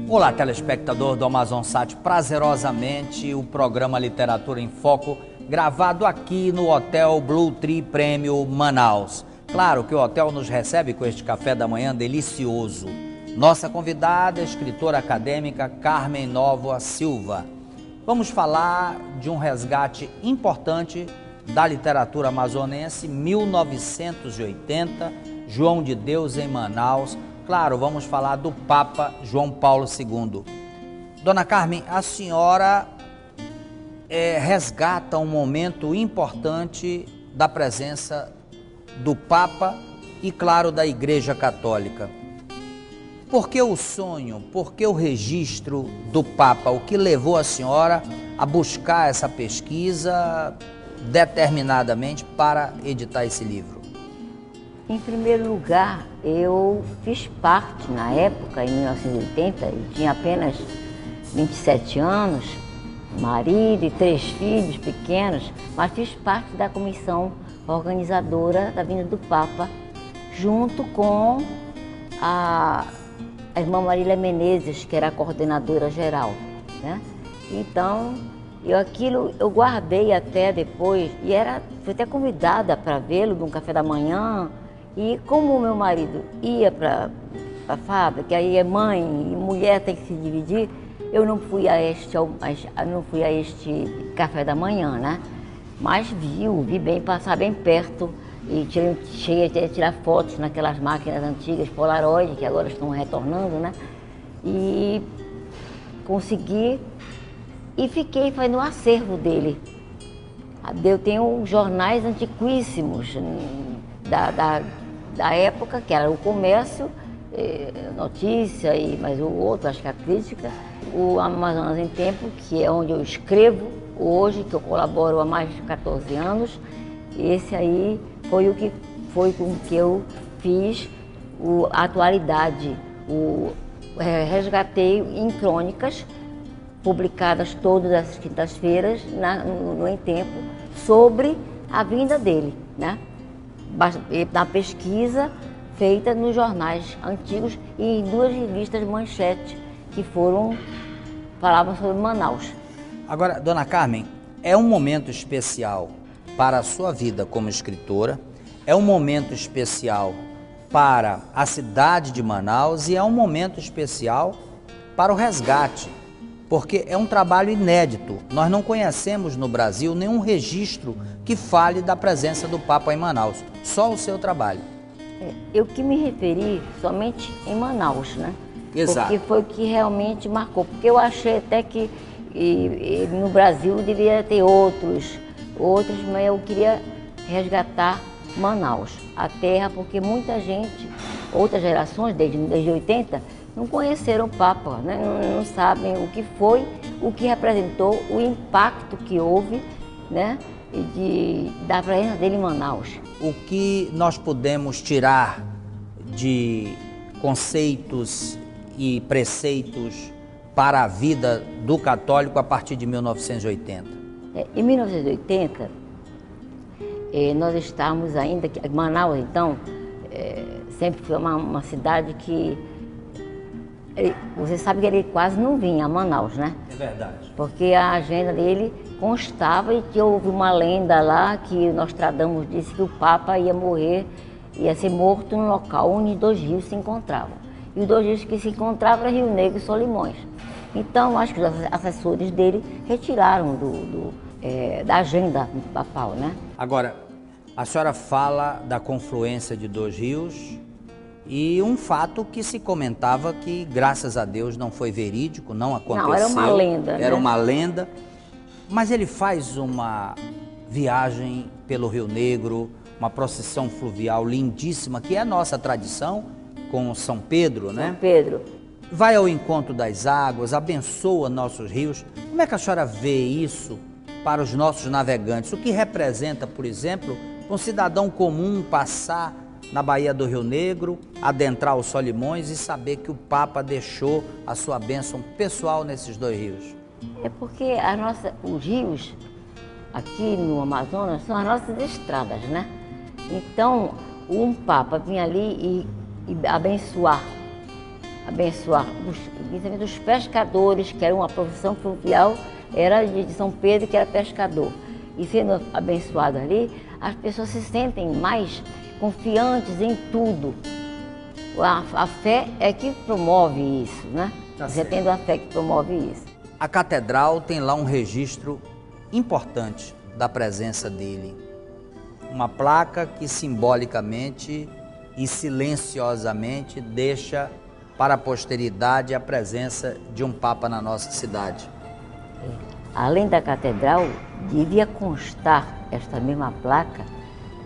Olá, telespectador do Amazonsat, prazerosamente o programa Literatura em Foco, gravado aqui no Hotel Blue Tree Premium Manaus. Claro que o hotel nos recebe com este café da manhã delicioso. Nossa convidada é a escritora acadêmica Carmen Novoa Silva. Vamos falar de um resgate importante da literatura amazonense, 1980, João de Deus em Manaus. Claro, vamos falar do Papa João Paulo II. Dona Carmen, a senhora resgata um momento importante da presença do Papa e, claro, da Igreja Católica. Por que o sonho, por que o registro do Papa? O que levou a senhora a buscar essa pesquisa determinadamente para editar esse livro? Em primeiro lugar, eu fiz parte, na época, em 1980, eu tinha apenas 27 anos, marido e 3 filhos pequenos, mas fiz parte da comissão organizadora da vinda do Papa, junto com a irmã Marília Menezes, que era a coordenadora geral, né? Então, eu guardei até depois, e fui até convidada para vê-lo num café da manhã. E como o meu marido ia para a fábrica, aí é mãe e mulher tem que se dividir, eu não fui a este café da manhã, né? Mas vi bem, passar bem perto e cheguei a tirar fotos naquelas máquinas antigas Polaroid, que agora estão retornando, né? E consegui e fiquei fazendo o acervo dele. Eu tenho jornais antiquíssimos da época, que era o Comércio, Notícia e mais o outro, acho que a Crítica, o Amazonas em Tempo, que é onde eu escrevo hoje, que eu colaboro há mais de 14 anos. Esse aí foi com que eu fiz a atualidade, resgatei em crônicas, publicadas todas as quintas-feiras no Em Tempo, sobre a vinda dele, né? Na pesquisa feita nos jornais antigos e em 2 revistas manchete que falavam sobre Manaus. Agora, Dona Carmen, é um momento especial para a sua vida como escritora, é um momento especial para a cidade de Manaus e é um momento especial para o resgate, porque é um trabalho inédito. Nós não conhecemos no Brasil nenhum registro que fale da presença do Papa em Manaus, só o seu trabalho. Eu que me referi somente em Manaus, né? Exato. Porque foi o que realmente marcou, porque eu achei até que no Brasil deveria ter outros, mas eu queria resgatar Manaus, a terra, porque muita gente, outras gerações, desde 80, não conheceram o Papa, né? Não sabem o que foi, o que representou, o impacto que houve, né? Da presença dele em Manaus. O que nós podemos tirar de conceitos e preceitos para a vida do católico a partir de 1980? Em 1980, nós estávamos ainda... Manaus, então, sempre foi uma cidade que... Você sabe que ele quase não vinha a Manaus, né? É verdade. Porque a agenda dele constava e que houve uma lenda lá que Nostradamus disse que o Papa ia ser morto no local onde 2 rios se encontravam. E os 2 rios que se encontravam eram Rio Negro e Solimões. Então, acho que os assessores dele retiraram da agenda papal, né? Agora, a senhora fala da confluência de 2 rios e um fato que se comentava que, graças a Deus, não foi verídico, não aconteceu. Não, era uma lenda, né? Era uma lenda. Mas ele faz uma viagem pelo Rio Negro, uma procissão fluvial lindíssima, que é a nossa tradição com São Pedro, né? São Pedro. Vai ao encontro das águas, abençoa nossos rios. Como é que a senhora vê isso para os nossos navegantes? O que representa, por exemplo, um cidadão comum passar na Baía do Rio Negro, adentrar os Solimões e saber que o Papa deixou a sua bênção pessoal nesses 2 rios? É porque os rios aqui no Amazonas são as nossas estradas, né? Então, um Papa vinha ali e abençoar abençoar principalmente os pescadores, que era uma profissão fluvial, era de São Pedro, que era pescador. E sendo abençoado ali, as pessoas se sentem mais confiantes em tudo. A fé é que promove isso, né? Você tendo a fé que promove isso. A catedral tem lá um registro importante da presença dele. Uma placa que simbolicamente e silenciosamente deixa para a posteridade a presença de um Papa na nossa cidade. Além da catedral, devia constar esta mesma placa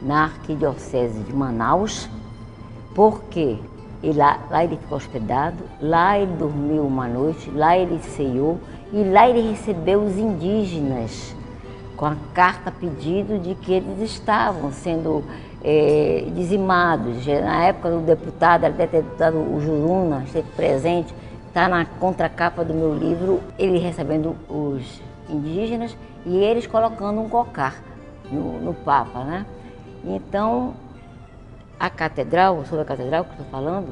na Arquidiocese de Manaus, porque lá ele ficou hospedado, lá ele dormiu uma noite, lá ele ceiou e lá ele recebeu os indígenas com a carta pedido de que eles estavam sendo dizimados. Na época do deputado, até deputado o Juruna esteve presente, está na contracapa do meu livro, ele recebendo os indígenas e eles colocando um cocar no Papa, né? Então, a catedral, sobre a catedral que eu estou falando,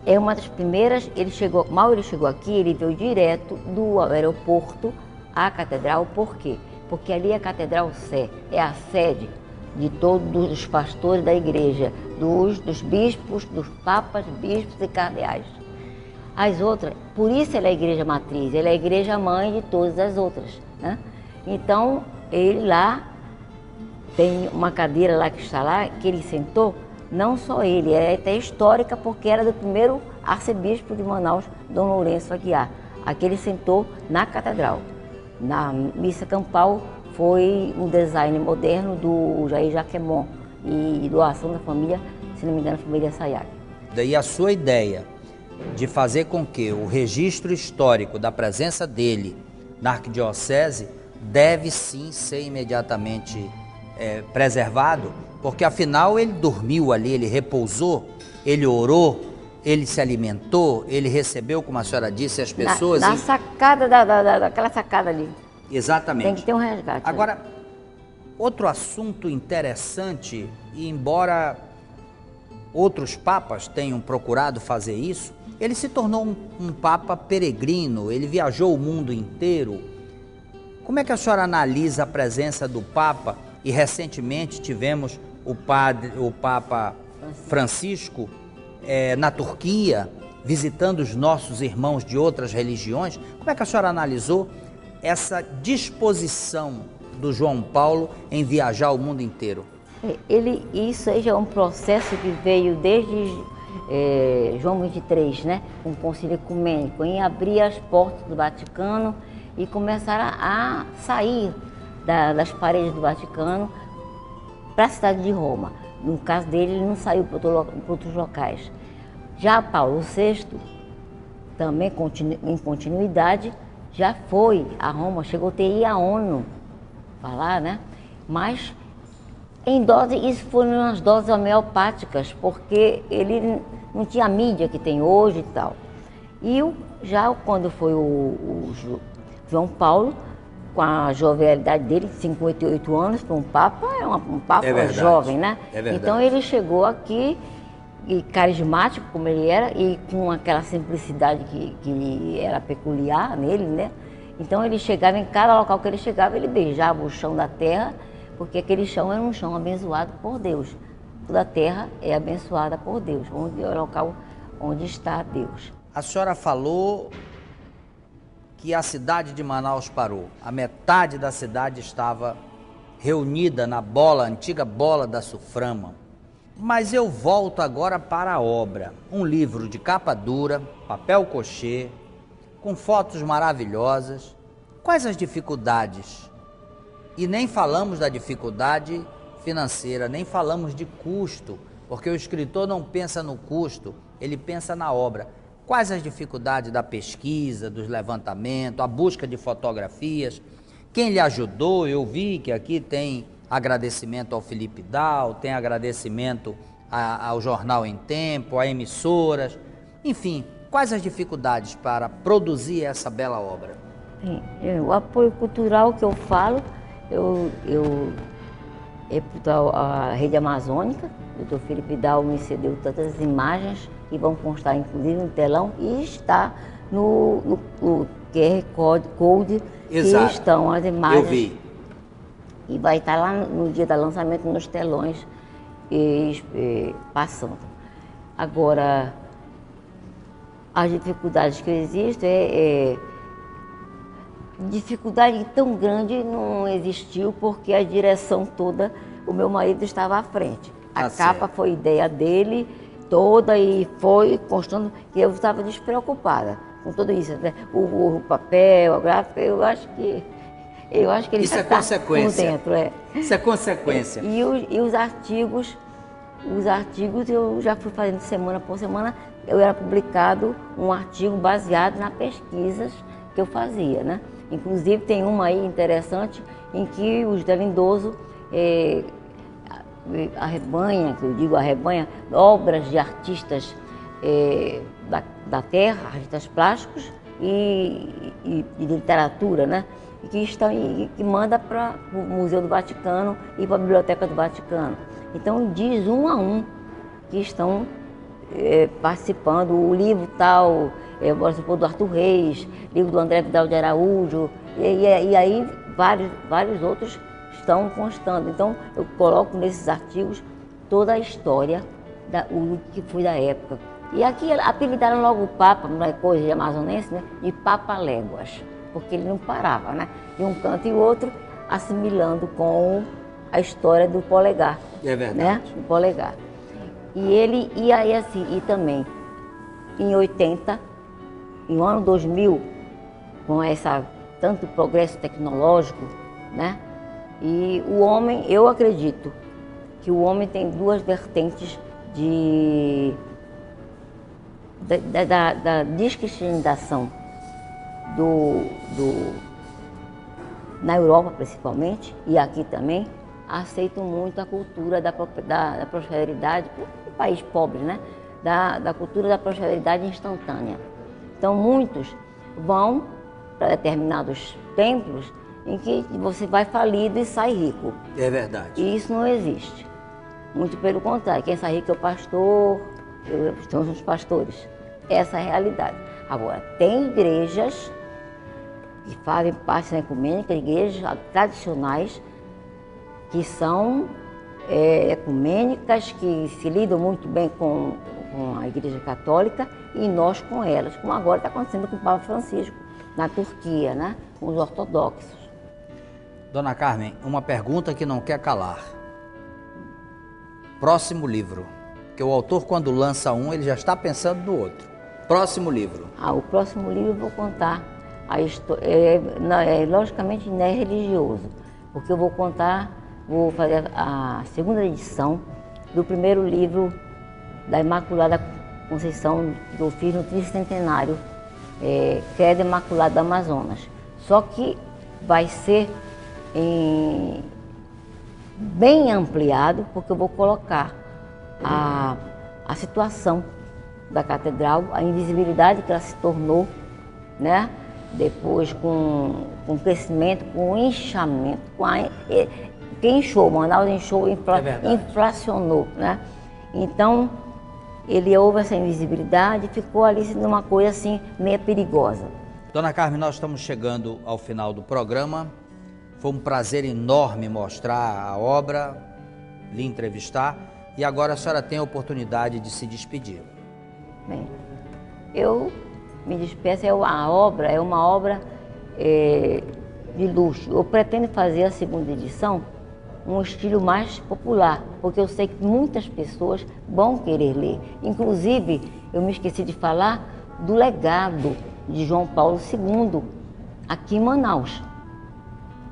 é uma das primeiras. Mal ele chegou aqui, ele veio direto do aeroporto à catedral. Por quê? Porque ali a Catedral Sé é a sede de todos os pastores da igreja, dos bispos, dos papas, bispos e cardeais. As outras, por isso ela é a igreja matriz, ela é a igreja mãe de todas as outras, né? Então, ele lá tem uma cadeira lá que está lá, que ele sentou, não só ele, é até histórica, porque era do primeiro arcebispo de Manaus, Dom Lourenço Aguiar. Aqui ele sentou na catedral. Na missa campal foi um design moderno do Jair Jaquemon e doação da família, se não me engano, a família Sayag. Daí a sua ideia de fazer com que o registro histórico da presença dele na arquidiocese deve sim ser imediatamente preservado, porque afinal ele dormiu ali, ele repousou, ele orou, ele se alimentou, ele recebeu, como a senhora disse, as pessoas... Na sacada daquela sacada ali. Exatamente. Tem que ter um resgate. Agora, outro assunto interessante, e embora outros papas tenham procurado fazer isso, ele se tornou um papa peregrino, ele viajou o mundo inteiro. Como é que a senhora analisa a presença do Papa? E recentemente tivemos o Papa Francisco na Turquia, visitando os nossos irmãos de outras religiões. Como é que a senhora analisou essa disposição do João Paulo em viajar o mundo inteiro? Isso aí já é um processo que veio desde João 23, né? Com o Concílio Ecumênico, em abrir as portas do Vaticano e começaram a sair das paredes do Vaticano para a cidade de Roma. No caso dele, ele não saiu para outros locais. Já Paulo VI, também em continuidade, já foi a Roma, chegou a ter a ONU falar, né? Mas em dose, isso foram umas doses homeopáticas, porque ele não tinha a mídia que tem hoje e tal. E já quando foi o João Paulo, com a jovialidade dele, 58 anos, para um Papa, um Papa jovem, né? É verdade. Então ele chegou aqui, e carismático como ele era, e com aquela simplicidade que era peculiar nele, né? Então ele chegava, em cada local que ele chegava, ele beijava o chão da terra, porque aquele chão era um chão abençoado por Deus. Toda a terra é abençoada por Deus, onde é o local onde está Deus. A senhora falou que a cidade de Manaus parou. A metade da cidade estava reunida na antiga bola da Suframa. Mas eu volto agora para a obra. Um livro de capa dura, papel cochê, com fotos maravilhosas. Quais as dificuldades? E nem falamos da dificuldade financeira, nem falamos de custo, porque o escritor não pensa no custo, ele pensa na obra. Quais as dificuldades da pesquisa, dos levantamentos, a busca de fotografias? Quem lhe ajudou? Eu vi que aqui tem agradecimento ao Felipe Dal, tem agradecimento ao Jornal em Tempo, a emissoras. Enfim, quais as dificuldades para produzir essa bela obra? O apoio cultural que eu falo, eu é a Rede Amazônica. O Dr. Felipe Vidal me cedeu tantas imagens que vão constar inclusive no telão e está no QR Code Exato. que estão as imagens. Eu vi. E vai estar lá no dia do lançamento nos telões passando. Agora, as dificuldades que existem dificuldade tão grande não existiu porque a direção toda, o meu marido estava à frente. A capa foi ideia dele toda e foi constando que eu estava despreocupada com tudo isso, né? O papel, a gráfica, eu acho que ele isso já é está consequência. por dentro. Isso é consequência. E os artigos eu já fui fazendo semana por semana, eu era publicado um artigo baseado nas pesquisas que eu fazia, né? Inclusive tem uma aí interessante em que o José Lindoso arrebanha, que eu digo arrebanha, obras de artistas da terra, artistas plásticos e de literatura, né? Que manda para o Museu do Vaticano e para a Biblioteca do Vaticano. Então diz um a um que estão participando, o livro tal, participou do Arthur Reis, livro do André Vidal de Araújo, e aí vários outros estão constando. Então eu coloco nesses artigos toda a história o que foi da época. E aqui apelidaram logo o Papa, não é coisa de amazonense, né, de Papa Léguas, porque ele não parava, né, de um canto e outro, assimilando com a história do polegar. É verdade. Né, do polegar. E aí assim, e também em 80, no ano 2000, com tanto progresso tecnológico, né, e o homem, eu acredito que o homem tem duas vertentes da descristianização na Europa principalmente, e aqui também, aceitam muito a cultura da prosperidade, um país pobre, né? Da cultura da prosperidade instantânea. Então muitos vão para determinados templos em que você vai falido e sai rico. É verdade. E isso não existe. Muito pelo contrário, quem sai rico é o pastor, são os pastores. Essa é a realidade. Agora, tem igrejas que fazem parte da ecumênica, igrejas tradicionais, que são ecumênicas, que se lidam muito bem com a Igreja Católica e nós com elas, como agora está acontecendo com o Papa Francisco, na Turquia, né? Com os ortodoxos. Dona Carmen, uma pergunta que não quer calar. Próximo livro. Porque o autor, quando lança um, ele já está pensando no outro. Próximo livro. O próximo livro eu vou contar a história. Logicamente não é religioso, porque eu vou fazer a segunda edição do primeiro livro da Imaculada Conceição que eu fiz no tricentenário, Credo Imaculado do Amazonas. Só que vai ser bem ampliado, porque eu vou colocar a situação da catedral, a invisibilidade que ela se tornou, né? Depois com o crescimento, com o inchamento, que inchou, Manaus inchou, inflacionou, né? Então, houve essa invisibilidade e ficou ali sendo uma coisa assim, meio perigosa. Dona Carmen, nós estamos chegando ao final do programa. Foi um prazer enorme mostrar a obra, lhe entrevistar, e agora a senhora tem a oportunidade de se despedir. Bem, eu me despeço, a obra é uma obra de luxo. Eu pretendo fazer a segunda edição um estilo mais popular, porque eu sei que muitas pessoas vão querer ler. Inclusive, eu me esqueci de falar do legado de João Paulo II aqui em Manaus.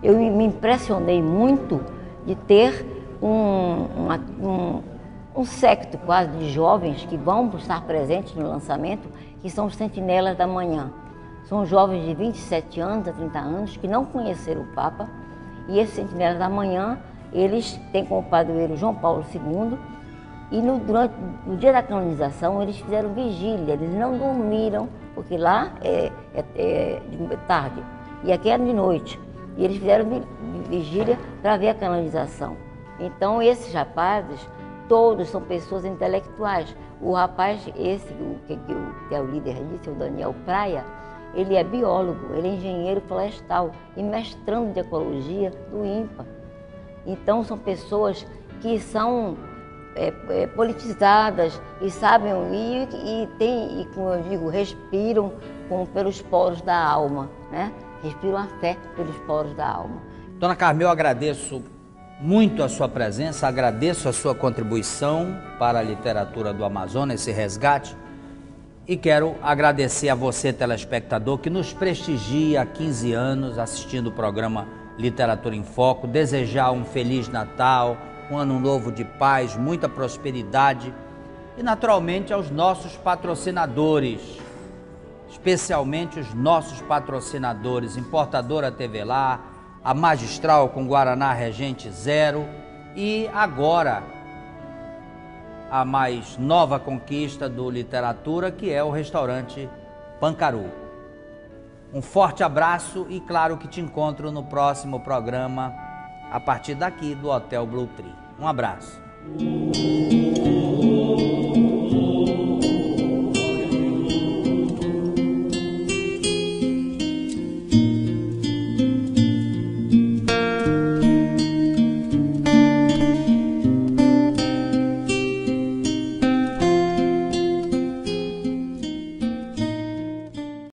Eu me impressionei muito de ter um séquito quase de jovens que vão estar presentes no lançamento, que são os Sentinelas da Manhã. São jovens de 27 anos a 30 anos que não conheceram o Papa, e esses Sentinelas da Manhã, eles têm como padroeiro João Paulo II, e durante o dia da canonização eles fizeram vigília, eles não dormiram, porque lá é de tarde, e aqui era de noite. E eles fizeram vigília para ver a canonização. Então, esses rapazes, todos são pessoas intelectuais. O rapaz, esse, que é o líder disso, o Daniel Praia, ele é biólogo, ele é engenheiro florestal e mestrando de ecologia do INPA. Então, são pessoas que são politizadas e sabem, e como eu digo, respiram pelos poros da alma, né? Respiram a fé pelos poros da alma. Dona Carmel, eu agradeço muito a sua presença, agradeço a sua contribuição para a literatura do Amazonas, esse resgate, e quero agradecer a você, telespectador, que nos prestigia há 15 anos assistindo o programa Literatura em Foco, desejar um Feliz Natal, um ano novo de paz, muita prosperidade e, naturalmente, aos nossos patrocinadores, especialmente os nossos patrocinadores, Importadora Tevelar, a Magistral com Guaraná Regente Zero e agora a mais nova conquista do Literatura, que é o restaurante Pancaru. Um forte abraço e claro que te encontro no próximo programa a partir daqui do Hotel Blue Tree. Um abraço.